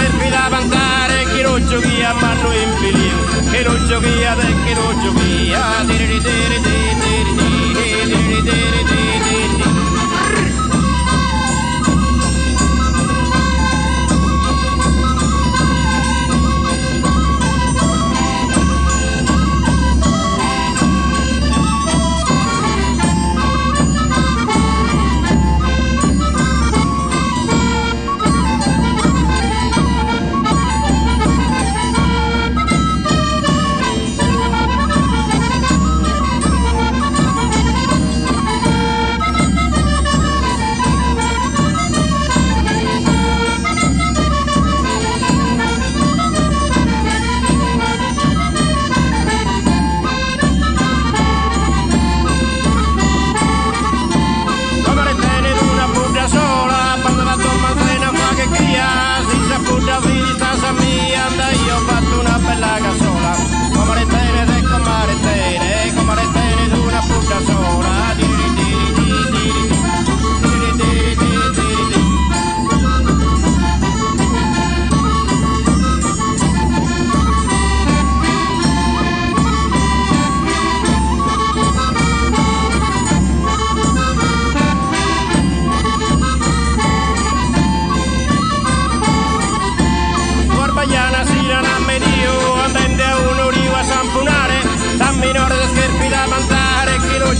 scherpi da pantare, chi lo giochia ma noi impiliu, chi lo giochia e chi lo giochia, diri diri diri diri diri diri diri.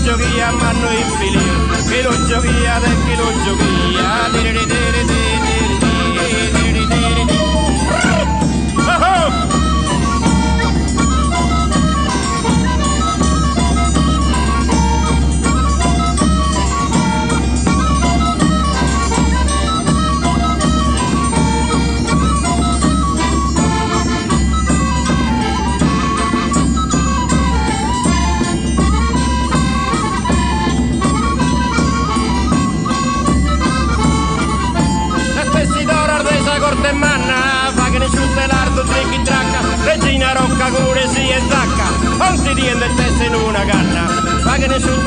Giochia ma noi infiliu, chi lo giochia e chi lo giochia, diri diri diri diri diri diri. Corte manna, fa che ne sciuppe l'ardo, tricchi tracca, regina rocca, cure si e zacca, non si tiende il testo in una canna, fa che ne sciuppe